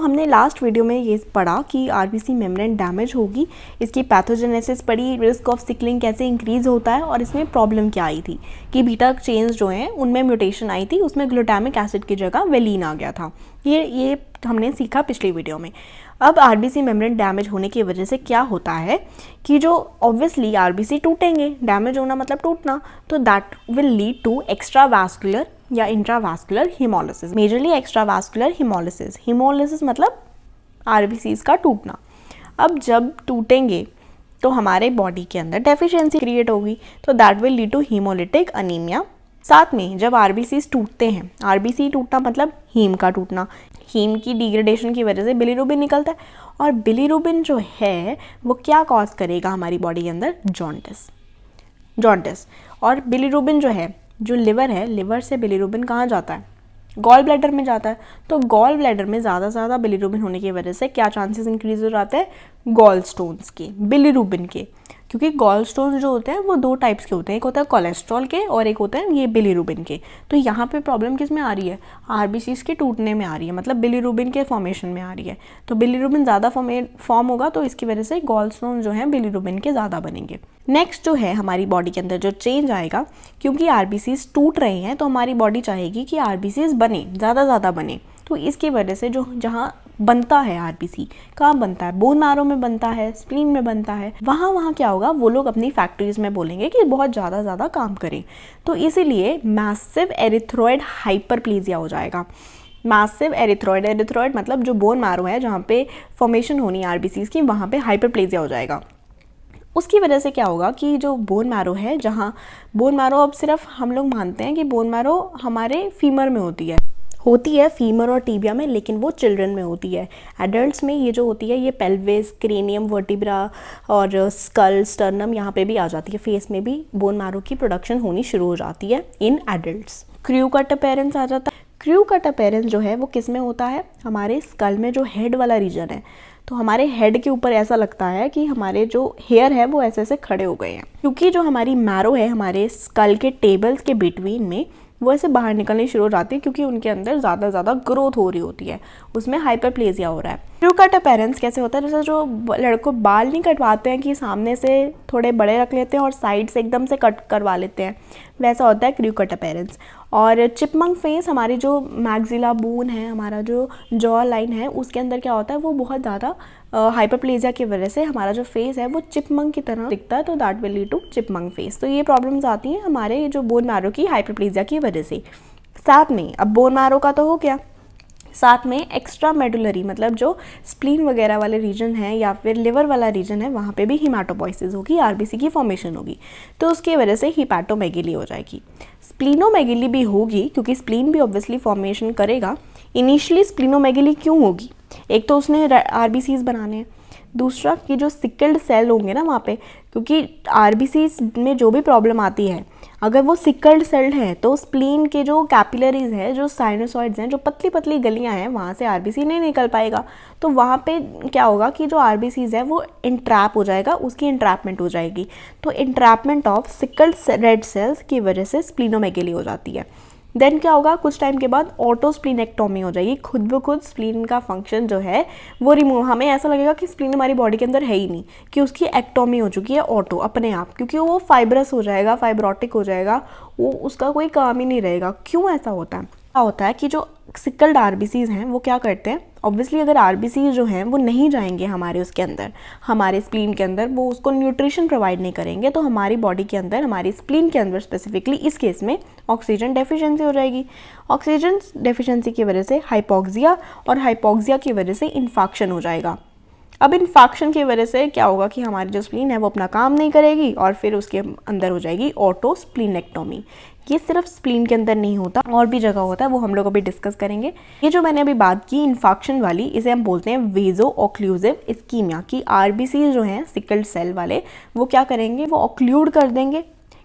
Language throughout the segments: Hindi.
हमने लास्ट वीडियो में ये पढ़ा कि आरबीसी मेम्ब्रेन डैमेज होगी, इसकी पैथोजेनेसिस पढ़ी, रिस्क ऑफ सिकलिंग कैसे इंक्रीज़ होता है और इसमें प्रॉब्लम क्या आई थी कि बीटा चेन्स जो हैं उनमें म्यूटेशन आई थी, उसमें ग्लूटामिक एसिड की जगह वेलिन आ गया था। ये हमने सीखा पिछली वीडियो में। अब आरबीसी मेम्ब्रेन डैमेज होने की वजह से क्या होता है कि जो ऑब्वियसली आरबीसी टूटेंगे, डैमेज होना मतलब टूटना, तो that will lead to extravascular या intravascular hemolysis. Majorly extravascular hemolysis, hemolysis मतलब आरबीसीज का टूटना। अब जब टूटेंगे तो हमारे बॉडी के अंदर डेफिशिएंसी क्रिएट होगी, तो that will lead to haemolytic anaemia. साथ में जब आरबीसीज टूटते हैं, आरबीसी टूटना मतलब हीम का टूटना, हीम की डिग्रेडेशन की वजह से बिलीरुबिन निकलता है, और बिलीरुबिन जो है वो क्या कॉज करेगा हमारी बॉडी के अंदर, जॉन्डिस। और बिलीरुबिन जो है, जो लिवर है, लिवर से बिलीरुबिन कहाँ जाता है, गॉल ब्लैडर में जाता है। तो गॉल ब्लैडर में ज़्यादा से ज़्यादा बिलीरुबिन होने की वजह से क्या चांसेस इंक्रीज हो जाते हैं, गॉल स्टोन्स के, बिलीरुबिन के। क्योंकि गॉल स्टोन्स जो होते हैं वो दो टाइप्स के होते हैं, एक होता है कोलेस्ट्रॉल के और एक होता है ये बिलीरुबिन के। तो यहाँ पे प्रॉब्लम किस में आ रही है, आरबीसीज के टूटने में आ रही है, मतलब बिलीरुबिन के फॉर्मेशन में आ रही है। तो बिलीरुबिन ज़्यादा फॉर्म होगा तो इसकी वजह से गॉल स्टोन जो हैं बिलीरुबिन के ज़्यादा बनेंगे। नेक्स्ट जो है हमारी बॉडी के अंदर जो चेंज आएगा, क्योंकि आरबीसीज टूट रहे हैं तो हमारी बॉडी चाहेगी कि आरबीसीज बने, ज़्यादा बने। तो इसकी वजह से जो जहाँ बनता है आरबीसी, कहाँ बनता है, बोन मैरो में बनता है, स्प्लीन में बनता है, वहाँ क्या होगा, वो लोग अपनी फैक्ट्रीज में बोलेंगे कि बहुत ज़्यादा काम करें। तो इसीलिए मैसिव एरिथ्रॉइड हाइपरप्लेजिया हो जाएगा। मैसिव एरिथ्रॉइड मतलब जो बोन मैरो है जहाँ पे फॉर्मेशन होनी है आरबीसीज की, वहाँ पे हाइपरप्लेजिया हो जाएगा। उसकी वजह से क्या होगा कि जो बोन मैरो है, जहाँ बोन मैरो अब सिर्फ हम लोग मानते हैं कि बोन मैरो हमारे फीमर में होती है फीमर और टीबिया में, लेकिन वो चिल्ड्रन में होती है। एडल्ट्स में ये जो होती है ये पेल्विस, क्रेनियम, वर्टिब्रा और स्कल, स्टर्नम यहाँ पे भी आ जाती है। फेस में भी बोन मैरो की प्रोडक्शन होनी शुरू हो जाती है in adults. Crew cut appearance आ जाता है। क्रू कट अपीयरेंस जो है वो किस में होता है, हमारे स्कल में जो हेड वाला रीजन है। तो हमारे हेड के ऊपर ऐसा लगता है कि हमारे जो हेयर है वो ऐसे खड़े हो गए हैं, क्योंकि जो हमारी मैरो है हमारे स्कल के टेबल्स के बिटवीन में वो ऐसे बाहर निकलनी शुरू हो जाती है, क्योंकि उनके अंदर ज़्यादा ग्रोथ हो रही होती है, उसमें हाइपरप्लेजिया हो रहा है। क्रू कट अपीयरेंस कैसे होता है, जैसे जो लड़कों बाल नहीं कटवाते हैं कि सामने से थोड़े बड़े रख लेते हैं और साइड से एकदम से कट करवा लेते हैं, वैसा होता है क्रू कट अपीयरेंस। और चिपमंक फेस, हमारी जो मैक्सिला बोन है, हमारा जो जॉ लाइन है, उसके अंदर क्या होता है, वो बहुत ज़्यादा हाइपरप्लेजिया की वजह से हमारा जो फेस है वो चिपमंक की तरह दिखता है, तो that will lead to chipmunk face. तो ये प्रॉब्लम्स आती हैं हमारे जो बोन मैरो की हाइपरप्लेजिया की वजह से। साथ में अब बोन मैरो का तो हो गया, साथ में एक्स्ट्रा मेडुलरी मतलब जो स्प्लीन वगैरह वाले रीजन है या फिर लिवर वाला रीजन है, वहाँ पे भी हिमाटोपोइसिस होगी, आरबीसी की फॉर्मेशन होगी, तो उसकी वजह से हिपैटोमेगेली हो जाएगी। स्प्लीनोमेगेली भी होगी, क्योंकि स्प्लीन भी ऑब्वियसली फॉर्मेशन करेगा। इनिशियली स्प्लीनोमेगेली क्यों होगी, एक तो उसने आरबीसीज बनाने हैं, दूसरा कि जो सिकल्ड सेल होंगे ना वहाँ पे, क्योंकि आरबीसीज में जो भी प्रॉब्लम आती है अगर वो सिकल्ड सेल्ड है तो स्प्लीन के जो कैपिलरीज है, जो साइनोसॉइड्स हैं, जो पतली पतली गलियाँ हैं, वहाँ से आरबीसी नहीं निकल पाएगा। तो वहाँ पे क्या होगा कि जो आरबीसीज है वो इंट्रैप हो जाएगा, उसकी इंट्रैपमेंट हो जाएगी। तो entrapment of sickled red cells की वजह से स्प्लीनोमेगेली हो जाती है। देन क्या होगा, कुछ टाइम के बाद ऑटोस्प्लीनेक्टोमी हो जाएगी, खुद ब खुद स्प्लीन का फंक्शन जो है वो रिमूव, हमें ऐसा लगेगा कि स्प्लीन हमारी बॉडी के अंदर है ही नहीं, कि उसकी एक्टोमी हो चुकी है ऑटो अपने आप, क्योंकि वो फाइब्रस हो जाएगा, फाइब्रोटिक हो जाएगा, वो उसका कोई काम ही नहीं रहेगा। क्यों ऐसा होता है, क्या होता है कि जो सिकल्ड आरबीसीज हैं वो क्या करते हैं, ऑब्वियसली अगर आरबीसीज जो हैं वो नहीं जाएंगे हमारे उसके अंदर, हमारे स्प्लीन के अंदर, वो उसको न्यूट्रिशन प्रोवाइड नहीं करेंगे, तो हमारी बॉडी के अंदर, हमारी स्प्लीन के अंदर स्पेसिफिकली इस केस में ऑक्सीजन डेफिशिएंसी हो जाएगी। ऑक्सीजन डेफिशिएंसी की वजह से हाइपोक्सिया, और हाइपोक्सिया की वजह से इन्फेक्शन हो जाएगा। अब इन्फेक्शन की वजह से क्या होगा कि हमारी जो स्प्लीन है वो अपना काम नहीं करेगी और फिर उसके अंदर हो जाएगी ऑटोस्प्लीनेक्टोमी। ये सिर्फ स्प्लीन के अंदर नहीं होता, और भी जगह होता है, वो हम लोग अभी डिस्कस करेंगे। ये जो मैंने अभी बात की इन्फेक्शन वाली, इसे हम बोलते हैं वेजो ऑक्लूसिव इस्कीमिया, की आरबीसी जो हैं सिकल्ड सेल वाले वो क्या करेंगे, वो ऑक्लूड कर देंगे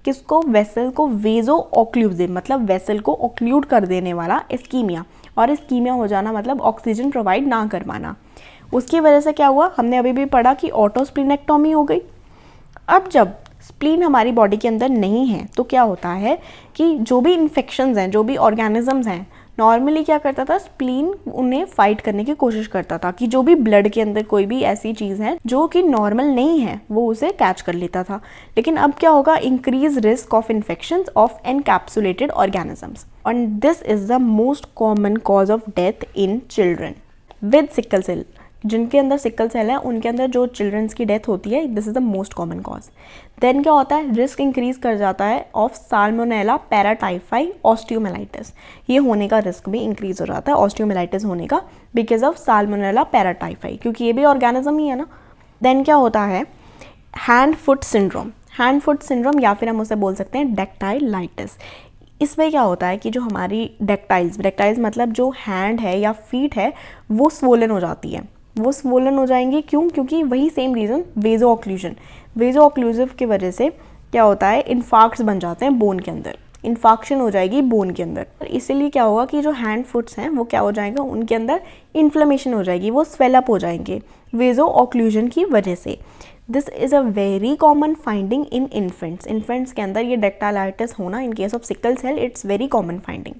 किसको, वेसल को, वेजो ऑक्लूसिव मतलब वेसल को ऑक्लूड कर देने वाला इस्कीमिया। और इस्कीमिया हो जाना मतलब ऑक्सीजन प्रोवाइड ना कर पाना। उसकी वजह से क्या हुआ, हमने अभी भी पढ़ा कि ऑटोस्प्लीनेक्टोमी हो गई। अब जब स्प्लीन हमारी बॉडी के अंदर नहीं है तो क्या होता है कि जो भी इन्फेक्शंस हैं, जो भी ऑर्गेनिजम्स हैं नॉर्मली क्या करता था, स्प्लीन उन्हें फाइट करने की कोशिश करता था कि जो भी ब्लड के अंदर कोई भी ऐसी चीज़ है जो कि नॉर्मल नहीं है वो उसे कैच कर लेता था। लेकिन अब क्या होगा, increase risk of infections of encapsulated organisms, and this is the most common cause of death in children with sickle cell. जिनके अंदर सिकल सेल है उनके अंदर जो चिल्ड्रंस की डेथ होती है, this is the most common cause. Then क्या होता है, रिस्क इंक्रीज कर जाता है ऑफ साल्मोनेला पैराटाइफाई ऑस्टियोमेलाइटिस, ये होने का रिस्क भी इंक्रीज हो जाता है ऑस्टियोमेलाइटिस होने का बिकॉज ऑफ साल्मोनेला पैराटाइफाई, क्योंकि ये भी ऑर्गेनिज्म ही है ना। देन क्या होता है, hand foot syndrome. Hand foot syndrome या फिर हम उसे बोल सकते हैं डेक्टाइलाइटिस। इसमें क्या होता है कि जो हमारी डेक्टाइल्स मतलब जो हैंड है या फीट है वो स्वोलन हो जाती है, वो स्वोलन हो जाएंगी। क्यों? क्योंकि वही सेम रीज़न, वेजो ऑक्लूजन, वेजो ऑक्लूसिव की वजह से क्या होता है, इन्फार्क्ट्स बन जाते हैं बोन के अंदर, इन्फाक्शन हो जाएगी बोन के अंदर। इसीलिए क्या होगा कि जो हैंड फुट्स हैं वो क्या हो जाएगा, उनके अंदर इन्फ्लेमेशन हो जाएगी, वो स्वेलअप हो जाएंगे वेजो ऑक्लूजन की वजह से। This is a very common finding in infants के अंदर ये डेक्टाइलाइटिस होना in case of sickle cell, it's very common finding.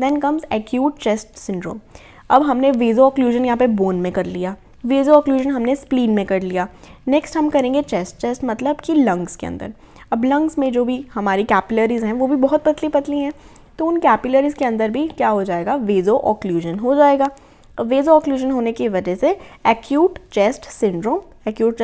Then comes acute chest syndrome. अब हमने वेजो ऑक्लूजन यहाँ पे बोन में कर लिया, वेजो ऑक्लूजन हमने स्प्लीन में कर लिया। नेक्स्ट हम करेंगे चेस्ट मतलब कि लंग्स के अंदर। अब लंग्स में जो भी हमारी कैपिलरीज हैं वो भी बहुत पतली पतली हैं, तो उन कैपिलरीज के अंदर भी क्या हो जाएगा, वेजो ऑक्लूजन हो जाएगा। वेजो ऑक्लूजन होने की वजह से एक्यूट चेस्ट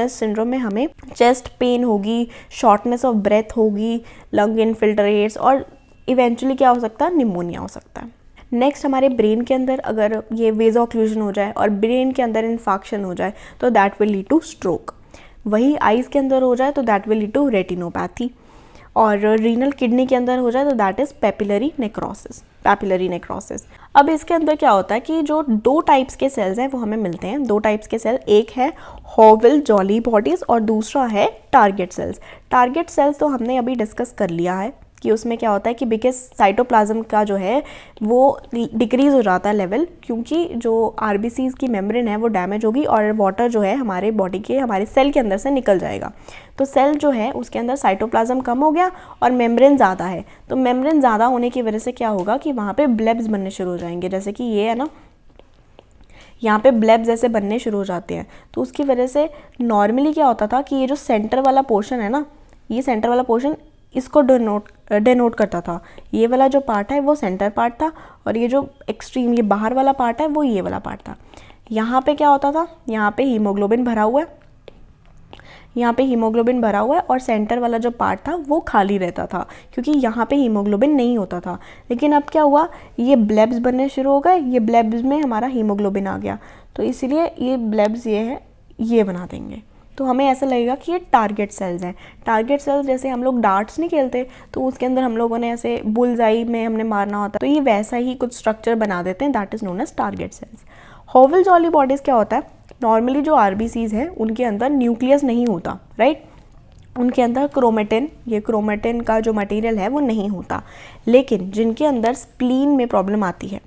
सिंड्रोम में हमें चेस्ट पेन होगी, शॉर्टनेस ऑफ ब्रेथ होगी, लंग इनफिल्ट्रेट्स और इवेंचुअली क्या हो सकता है, निमोनिया हो सकता है। नेक्स्ट हमारे ब्रेन के अंदर अगर ये वेजो ऑक्लूजन हो जाए और ब्रेन के अंदर इन्फाक्शन हो जाए तो that will lead to stroke. वही आइज़ के अंदर हो जाए तो that will lead to retinopathy, और रीनल किडनी के अंदर हो जाए तो दैट इज़ पैपिलरी नेक्रोसिस। अब इसके अंदर क्या होता है कि जो दो टाइप्स के सेल्स हैं वो हमें मिलते हैं, दो टाइप्स के सेल, एक है हॉविल जॉली बॉडीज़ और दूसरा है टारगेट सेल्स तो हमने अभी डिस्कस कर लिया है कि उसमें क्या होता है कि बिकॉज साइटोप्लाज्म का जो है वो डिक्रीज़ हो जाता है लेवल, क्योंकि जो आरबीसीज की मेम्ब्रेन है वो डैमेज होगी और वाटर जो है हमारे बॉडी के हमारे सेल के अंदर से निकल जाएगा। तो सेल जो है उसके अंदर साइटोप्लाज्म कम हो गया और मेम्ब्रेन ज़्यादा है, तो मेम्ब्रेन ज़्यादा होने की वजह से क्या होगा कि वहाँ पे ब्लेब्स बनने शुरू हो जाएंगे, जैसे कि ये है ना, यहाँ पे ब्लेब्स जैसे बनने शुरू हो जाते हैं। तो उसकी वजह से नॉर्मली क्या होता था कि ये जो सेंटर वाला पोर्शन है ना, ये सेंटर वाला पोर्शन इसको डेनोट करता था, ये वाला जो पार्ट है वो सेंटर पार्ट था और ये जो एक्सट्रीम ये बाहर वाला पार्ट है वो ये वाला पार्ट था। यहाँ पे क्या होता था, यहाँ पे हीमोग्लोबिन भरा हुआ है, और सेंटर वाला जो पार्ट था वो खाली रहता था क्योंकि यहाँ पे हीमोग्लोबिन नहीं होता था। लेकिन अब क्या हुआ, ये ब्लेब्स बनने शुरू हो गए, ये ब्लेब्स में हमारा हीमोग्लोबिन आ गया, तो इसीलिए ये ब्लेब्स ये बना देंगे। तो हमें ऐसा लगेगा कि ये टारगेट सेल्स हैं। टारगेट सेल्स जैसे हम लोग डार्ट्स नहीं खेलते तो उसके अंदर हम लोगों ने ऐसे बुलजाई में हमने मारना होता है, तो ये वैसा ही कुछ स्ट्रक्चर बना देते हैं, that is known as target cells. Howell Jolly bodies क्या होता है, नॉर्मली जो आरबीसीज हैं उनके अंदर न्यूक्लियस नहीं होता, राइट, उनके अंदर क्रोमेटिन का जो मटेरियल है वो नहीं होता। लेकिन जिनके अंदर स्प्लीन में प्रॉब्लम आती है,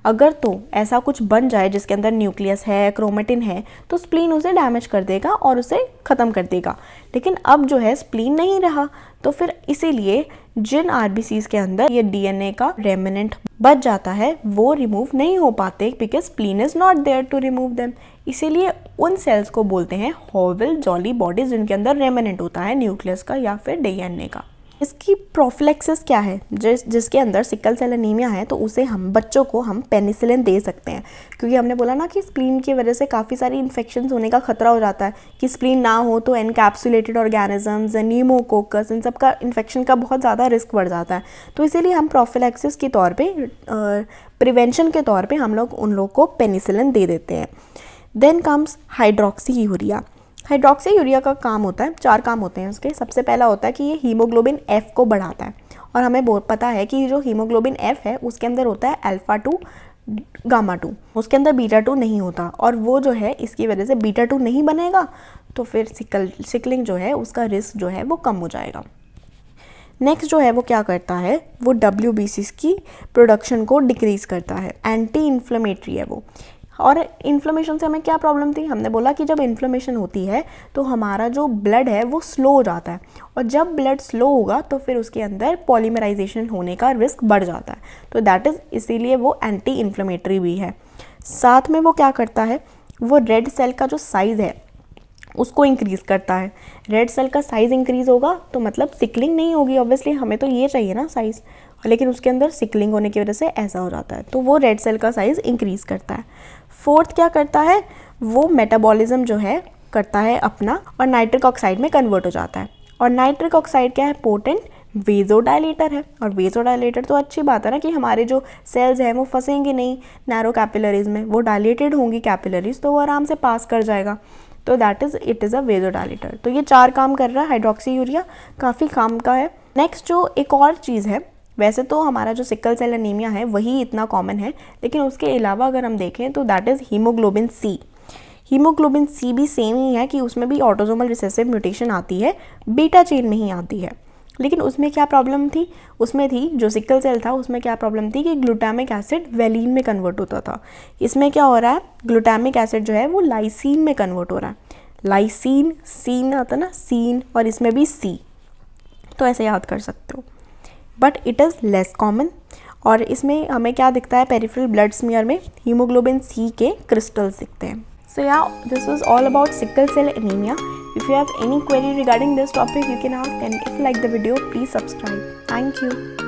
अगर तो ऐसा कुछ बन जाए जिसके अंदर न्यूक्लियस है, क्रोमेटिन है, तो स्प्लीन उसे डैमेज कर देगा और उसे ख़त्म कर देगा। लेकिन अब जो है स्प्लीन नहीं रहा, तो फिर इसीलिए जिन आरबीसीज के अंदर ये डीएनए का रेमिनेंट बच जाता है वो रिमूव नहीं हो पाते because spleen is not there to remove them. इसीलिए उन सेल्स को बोलते हैं हॉविल जॉली बॉडीज जिनके अंदर रेमिनेंट होता है न्यूक्लियस का या फिर डीएनए का। इसकी प्रोफिलैक्सिस क्या है, जिसके अंदर सिकल सेल एनीमिया है तो उसे बच्चों को हम पेनिसिलिन दे सकते हैं, क्योंकि हमने बोला ना कि स्प्लीन की वजह से काफ़ी सारी इन्फेक्शंस होने का खतरा हो जाता है कि स्प्लीन ना हो तो एनकैप्सुलेटेड ऑर्गेनिजम्स, न्यूमोकोकस, इन सब का इन्फेक्शन का बहुत ज़्यादा रिस्क बढ़ जाता है। तो इसीलिए हम प्रोफिलैक्सिस के तौर पर, प्रिवेंशन के तौर पर हम लोग उन लोग को पेनिसिलिन दे देते हैं। देन कम्स हाइड्रोक्सी यूरिया का काम होता है, 4 काम होते हैं उसके। सबसे पहला होता है कि ये हीमोग्लोबिन F को बढ़ाता है, और हमें बहुत पता है कि जो हीमोग्लोबिन F है उसके अंदर होता है अल्फा 2 गामा 2, उसके अंदर बीटा 2 नहीं होता, और वो जो है इसकी वजह से बीटा 2 नहीं बनेगा तो फिर सिकलिंग जो है उसका रिस्क जो है वो कम हो जाएगा। नेक्स्ट जो है वो क्या करता है, वो WBCs की प्रोडक्शन को डिक्रीज़ करता है, एंटी इन्फ्लेमेटरी है वो। और इन्फ्लेमेशन से हमें क्या प्रॉब्लम थी, हमने बोला कि जब इन्फ्लेमेशन होती है तो हमारा जो ब्लड है वो स्लो हो जाता है, और जब ब्लड स्लो होगा तो फिर उसके अंदर पॉलीमराइजेशन होने का रिस्क बढ़ जाता है, तो दैट इज़ इसीलिए वो एंटी इन्फ्लेमेटरी भी है। साथ में वो क्या करता है, वो रेड सेल का जो साइज़ है उसको इंक्रीज़ करता है। रेड सेल का साइज़ इंक्रीज़ होगा तो मतलब सिकलिंग नहीं होगी, ऑब्वियसली हमें तो ये चाहिए ना साइज़, लेकिन उसके अंदर सिकलिंग होने की वजह से ऐसा हो जाता है, तो वो रेड सेल का साइज़ इंक्रीज़ करता है। फोर्थ क्या करता है, वो मेटाबॉलिज्म जो है करता है अपना, और नाइट्रिक ऑक्साइड में कन्वर्ट हो जाता है। और नाइट्रिक ऑक्साइड क्या है, पोटेंट वेजोडाइलेटर है, और वेजोडाइलेटर तो अच्छी बात है ना कि हमारे जो सेल्स हैं वो फंसेंगे नहीं नैरो कैपिलरीज में, वो डायलेटेड होंगी कैपिलरीज, तो वो आराम से पास कर जाएगा, तो that is it is a vasodilator. तो ये 4 काम कर रहा है हाइड्रोक्सी यूरिया, काफ़ी काम का है। नेक्स्ट जो एक और चीज़ है, वैसे तो हमारा जो सिकल सेल एनीमिया है वही इतना कॉमन है, लेकिन उसके अलावा अगर हम देखें तो that is hemoglobin C. Hemoglobin C भी सेम ही है कि उसमें भी ऑटोसोमल रिसेसिव म्यूटेशन आती है, बीटा चेन में ही आती है। लेकिन उसमें क्या प्रॉब्लम थी, उसमें थी जो सिकल सेल था उसमें क्या प्रॉब्लम थी कि ग्लूटामिक एसिड वेलिन में कन्वर्ट होता था। इसमें क्या हो रहा है, ग्लूटामिक एसिड जो है वो लाइसीन में कन्वर्ट हो रहा है। लाइसीन, सीन आता ना सीन, और इसमें भी सी, तो ऐसे याद कर सकते हो, but it is less common. और इसमें हमें क्या दिखता है, पेरिफेरल ब्लड स्मीयर में हीमोग्लोबिन सी के क्रिस्टल्स दिखते हैं। So yeah, this was all about sickle cell anemia. If you have any query regarding this topic, you can ask, and if you like the video, please subscribe. Thank you.